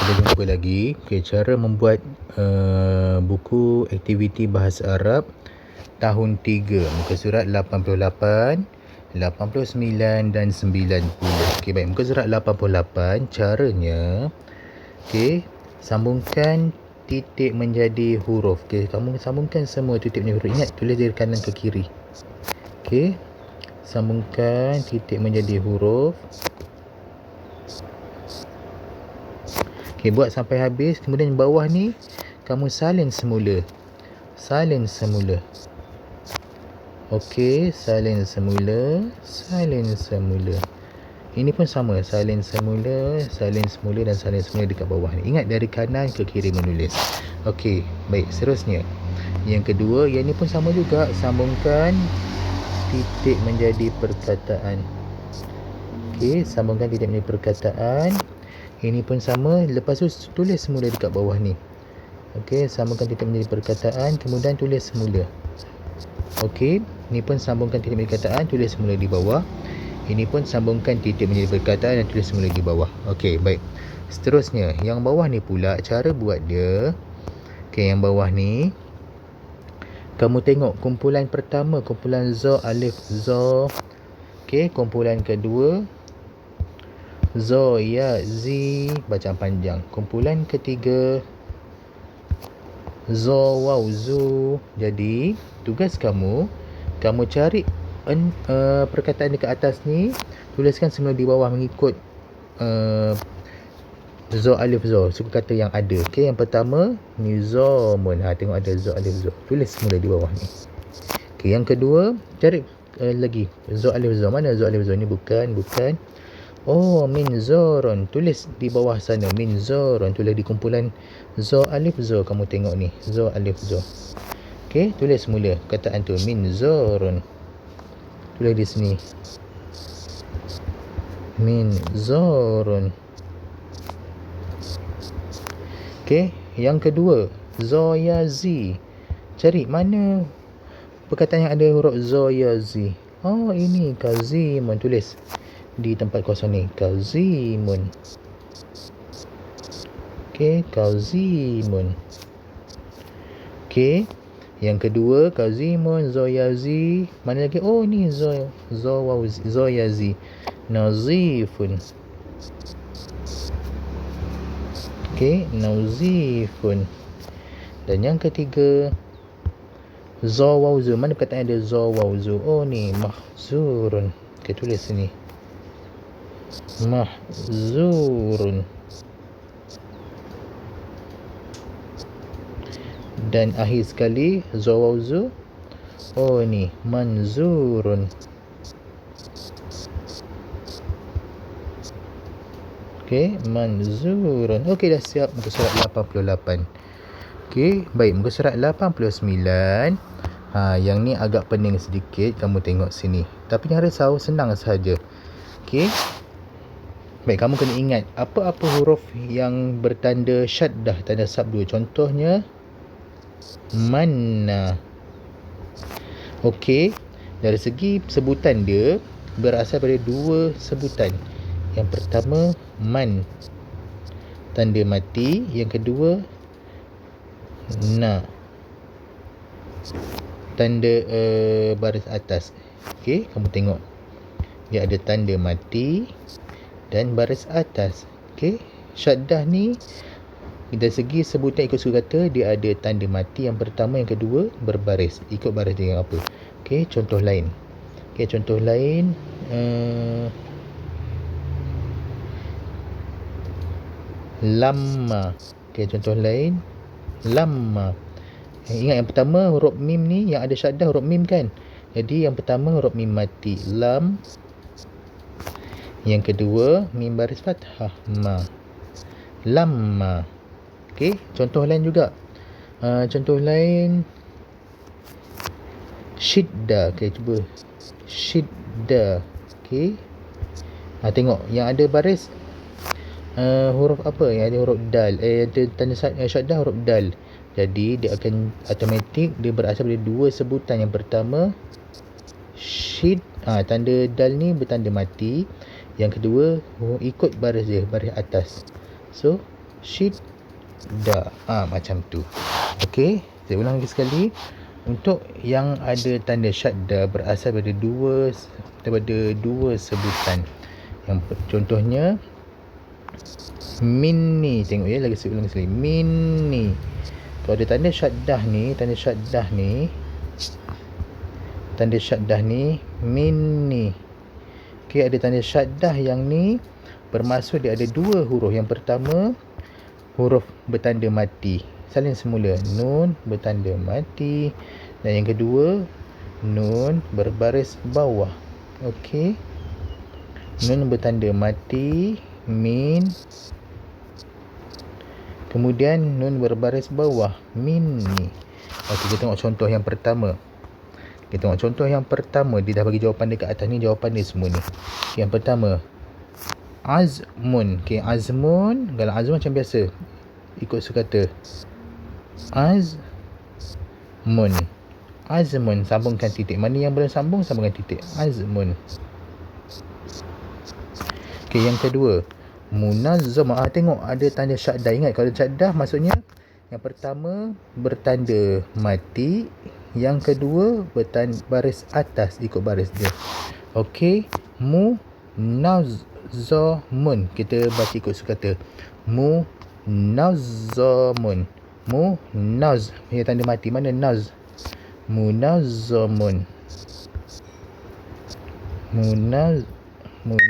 Kita jumpa lagi. Okay, cara membuat buku aktiviti bahasa Arab tahun 3, muka surat 88, 89 dan 90. Okay, baik, muka surat 88. Caranya, okay, sambungkan titik menjadi huruf. Okay, kamu sambungkan semua titik menjadi huruf. Ingat, tulis dari kanan ke kiri. Okay, sambungkan titik menjadi huruf. Okay, buat sampai habis. Kemudian bawah ni kamu salin semula. Salin semula. Okey, salin semula. Salin semula. Ini pun sama, salin semula dan salin semula dekat bawah ni. Ingat, dari kanan ke kiri menulis. Okey, baik, seterusnya. Yang kedua, yang ni pun sama juga. Sambungkan titik menjadi perkataan. Okey, sambungkan titik menjadi perkataan. Ini pun sama. Lepas tu tulis semula dekat bawah ni. Okey, sambungkan titik menjadi perkataan, kemudian tulis semula. Okey, ni pun sambungkan titik menjadi perkataan, tulis semula di bawah. Ini pun sambungkan titik menjadi perkataan dan tulis semula di bawah. Okey, baik. Seterusnya, yang bawah ni pula cara buat dia. Okey, yang bawah ni kamu tengok kumpulan pertama, kumpulan za, alif, za. Okey, kumpulan kedua za, ya, zi, bacaan panjang. Kumpulan ketiga za, waw, zu. Jadi, tugas kamu cari perkataan dekat atas ni, tuliskan semua di bawah mengikut za, alif, za, suku kata yang ada. Okey, yang pertama nizamun. Tengok ada za, alif, za. Tulis semula di bawah ni. Okey, yang kedua cari lagi za, alif, za. Mana za, alif, za ni? Bukan. Oh, minzarun. Tulis di bawah sana. Minzarun. Tulis di kumpulan za, alif, za. Kamu tengok ni. Za, alif, za. Okey, tulis semula perkataan tu. Minzarun. Tulis di sini. Minzarun. Okey, yang kedua. Za, ya, zi. Cari mana perkataan yang ada huruf za, ya, zi. Oh, ini kazimun. Tulis di tempat kosong ni. Kazimun. Okey, kazimun. Okey, yang kedua kazimun, za, ya, zi. Mana lagi? Oh, ni za, waw, za, ya, zi. Nazifun. Okey, nazifun. Dan yang ketiga za, waw, zu. Mana perkataan ada za, waw, zu? Oh, ni mahzurun. Okey, tulis sini. Mahzurun. Dan akhir sekali za, waw, zu. Oh, ni manzurun. Okey, manzurun. Okey, dah siap muka surat 88. Okey, baik, muka surat 89. Yang ni agak pening sedikit, kamu tengok sini. Tapi jangan risau, senang sahaja. Okey. Baik, kamu kena ingat apa-apa huruf yang bertanda syaddah, tanda sabdu. Contohnya manna. Okey, dari segi sebutan dia berasal dari dua sebutan. Yang pertama man, tanda mati. Yang kedua na, tanda baris atas. Okey, kamu tengok dia ada tanda mati dan baris atas. Okey, syaddah ni dari segi sebutan ikut suku kata, dia ada tanda mati yang pertama, yang kedua berbaris. Ikut baris dia yang apa. Okey, contoh lain. Okey, contoh lain lamma. Okey, contoh lain lamma. Ingat yang pertama huruf mim ni yang ada syaddah huruf mim kan. Jadi yang pertama huruf mim mati, lam. Yang kedua mim baris fathah, ma. Lamma. Okey, contoh lain juga. Contoh lain syidda. Okey, cuba syidda. Okey. Tengok yang ada baris huruf apa? Yang ada huruf dal. Ada tanda syaddah huruf dal. Jadi dia akan automatik dia berasal dari dua sebutan. Yang pertama syid, tanda dal ni bertanda mati. Yang kedua ikut baris dia, baris atas. So syiddah. Macam tu. Okey, saya ulang lagi sekali. Untuk yang ada tanda syaddah berasal daripada dua sebutan. Yang contohnya minni, tengok ya, lagi saya ulang sekali. Minni. Kalau ada tanda syaddah ni, minni. Okey, ada tanda syaddah yang ni bermaksud dia ada dua huruf. Yang pertama huruf bertanda mati, salin semula, nun bertanda mati, dan yang kedua nun berbaris bawah. Okey, nun bertanda mati, min, kemudian nun berbaris bawah, minni. Okey, kita tengok contoh yang pertama. Dia dah bagi jawapan dekat atas ni, jawapan dia semua ni. Yang pertama azmun. Okey, azmun, kalau azmun macam biasa, ikut sukata. Azmun, sambungkan titik. Mana yang belum sambung, sambungkan titik. Azmun. Okey, yang kedua munazzam. Tengok ada tanda syaddah. Ingat, kalau syaddah maksudnya yang pertama bertanda mati, yang kedua baris atas, ikut baris dia. Okey, munazzamun, kita baca ikut sukata. Munazzamun. Ya, tanda mati, mana naz? Munazzamun. Munazzamun.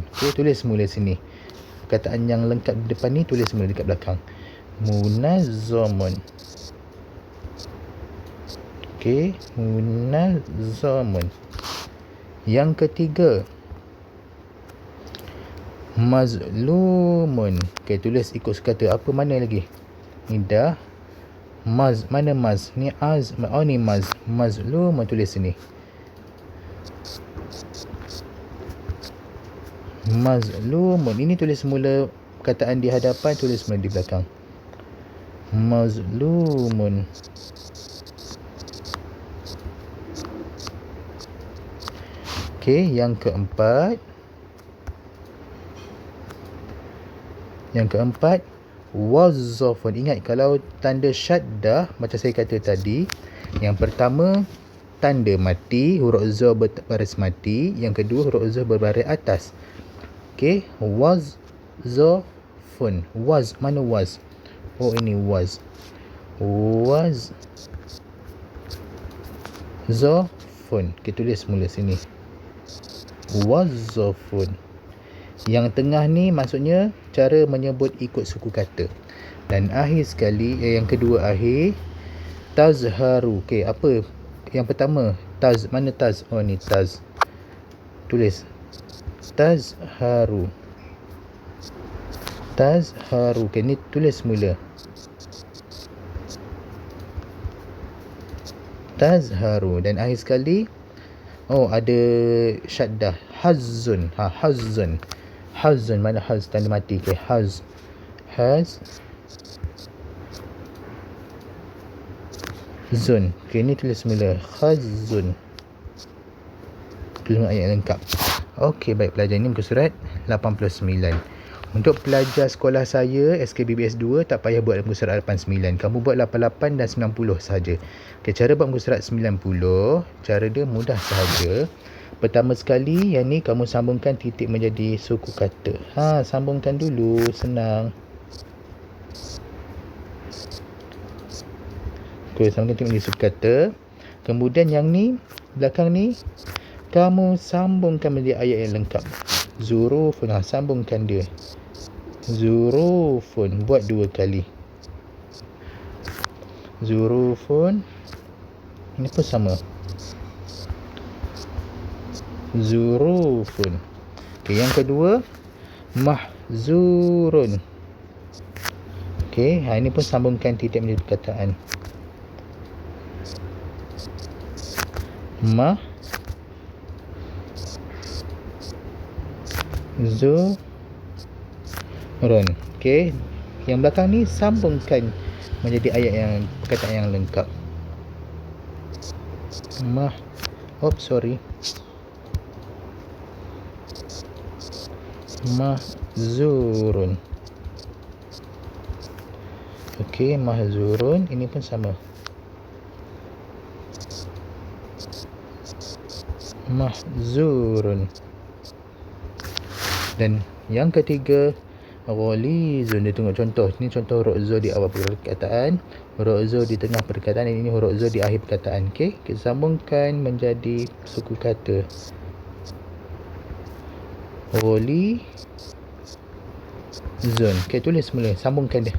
Okey, tulis semula sini. Perkataan yang lengkap di depan ni tulis semula dekat belakang. Munazzamun. Okey, munazzamun. Yang ketiga mazlumun. Okey, tulis ikut sukata. Apa mana lagi? Ni dah. Mana maz? Ni az. Ni maz. Mazlumun, tulis sini. Mazlumun. Ini tulis semula perkataan di hadapan, tulis semula di belakang. Mazlumun. Okey, yang keempat wazzafun. Ingat, kalau tanda syaddah macam saya kata tadi, yang pertama tanda mati, huruf za berbaris mati, yang kedua huruf za berbaris atas. Okey, wazzafun. Waz, mana waz? Ini waz. Wazzafun. Okey, tulis mula sini. Wazzafun. Yang tengah ni maksudnya cara menyebut ikut suku kata. Dan akhir sekali, yang kedua akhir, tazharu. Okey, apa yang pertama? Taz, mana taz? Ni taz. Tulis tazharu. Okey, ni tulis semula. Tazharu. Dan akhir sekali ada syaddah. Hazzun. Hazzun. Mana haz? Tanda mati. Okey, zun. Okey, ni tulis semula. Khazzun. Tulis ayat lengkap. Okey, baik pelajar, ini muka surat 89. Untuk pelajar sekolah saya SKBBS 2, tak payah buat muka surat 89. Kamu buat 88 dan 90 sahaja. Okey, cara buat muka surat 90, cara dia mudah sahaja. Pertama sekali, yang ni kamu sambungkan titik menjadi suku kata. Sambungkan dulu, senang. Okey, sambungkan titik menjadi suku kata. Kemudian yang ni, belakang ni, kamu sambungkan menjadi ayat yang lengkap. Zurufun. Sambungkan dia. Zurufun. Buat 2 kali. Zurufun. Ini pun sama. Zurufun. Okey, yang kedua mahzurun. Okey, ini pun sambungkan titik menjadi perkataan. Mahzurun. Okey, yang belakang ni sambungkan menjadi ayat yang perkataan yang lengkap. mahzurun. Okey, mahzurun. Ini pun sama. Mahzurun. Dan yang ketiga, ghalizun. Dia tengok contoh. Ini contoh huruf za di awal perkataan, huruf za di tengah perkataan, dan ini huruf za di akhir perkataan. Okey, kita sambungkan menjadi suku kata. Ghalizun. Okey, tulis semula, sambungkan dia.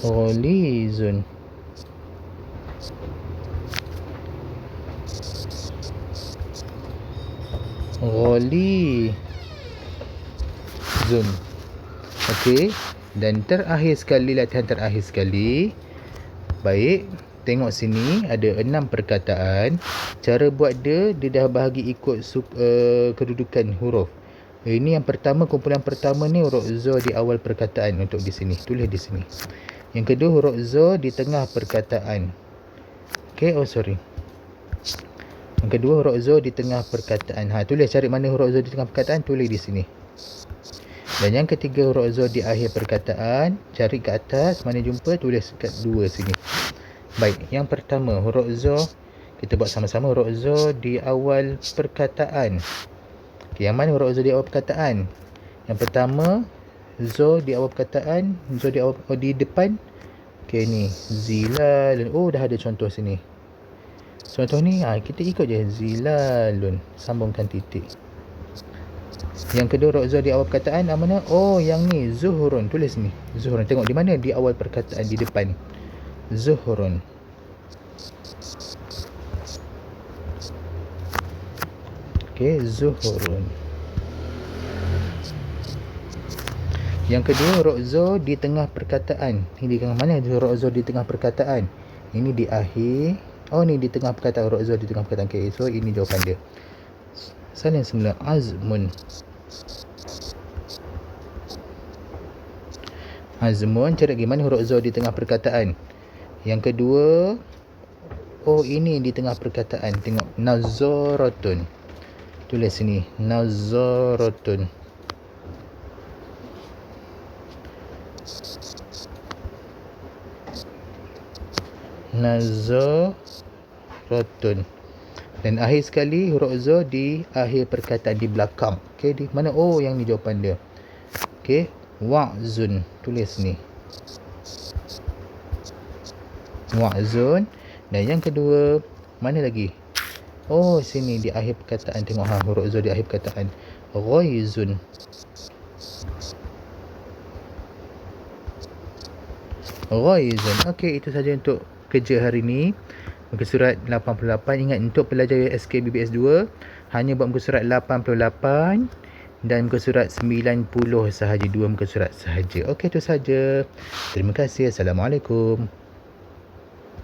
Ghalizun. Ghalizun. Okey, dan terakhir sekali, latihan terakhir sekali. Baik, tengok sini ada 6 perkataan. Cara buat dia dah bahagi ikut kedudukan huruf. Ini yang pertama, kumpulan pertama ni huruf za di awal perkataan untuk di sini. Tulis di sini. Yang kedua, huruf za di tengah perkataan. Okey, Yang kedua, huruf za di tengah perkataan. Tulis cari mana huruf za di tengah perkataan, tulis di sini. Dan yang ketiga, huruf za di akhir perkataan. Cari ke atas, mana jumpa, tulis kat 2 sini. Baik, yang pertama, huruf za. Kita buat sama-sama, huruf za di awal perkataan. Okay, yang mana huruf za di awal perkataan? Yang pertama, za di awal perkataan, za di awal di depan. Okey, ni zilalun. Oh, dah ada contoh sini. Contoh ni, kita ikut je. Zilalun. Sambungkan titik. Yang kedua, huruf za di awal perkataan mana? Oh, yang ni, zuhurun. Tulis ni, zuhurun. Tengok di mana? Di awal perkataan, di depan. Zuhurun. Okey, zuhurun. Yang kedua, huruf za di tengah perkataan. Ini di tengah mana huruf za di tengah perkataan? Ini di akhir. Oh, ni di tengah perkataan, huruf za di tengah perkataan. Okey, so ini jawapan dia. Salin semula, azmun. Azmun, cari gimana huruf za di tengah perkataan. Yang kedua, oh ini di tengah perkataan. Tengok, nazaratun. Tulis sini, nazaratun. Nazaratun. Dan akhir sekali, huruf za di akhir perkataan, di belakang. Okey, di mana? Oh, yang ni jawapan dia. Okey, wa'zun. Tulis ni, wa'zun. Dan yang kedua, mana lagi? Oh, sini di akhir perkataan. Tengok huruf za di akhir perkataan. Ghaizun. Ghaizun. Okey, itu saja untuk kerja hari ni. Muka surat 88. Ingat, untuk pelajar USK BBS 2 hanya buat muka surat 88 dan muka surat 90 sahaja, 2 muka surat sahaja. Okey, itu saja. Terima kasih. Assalamualaikum.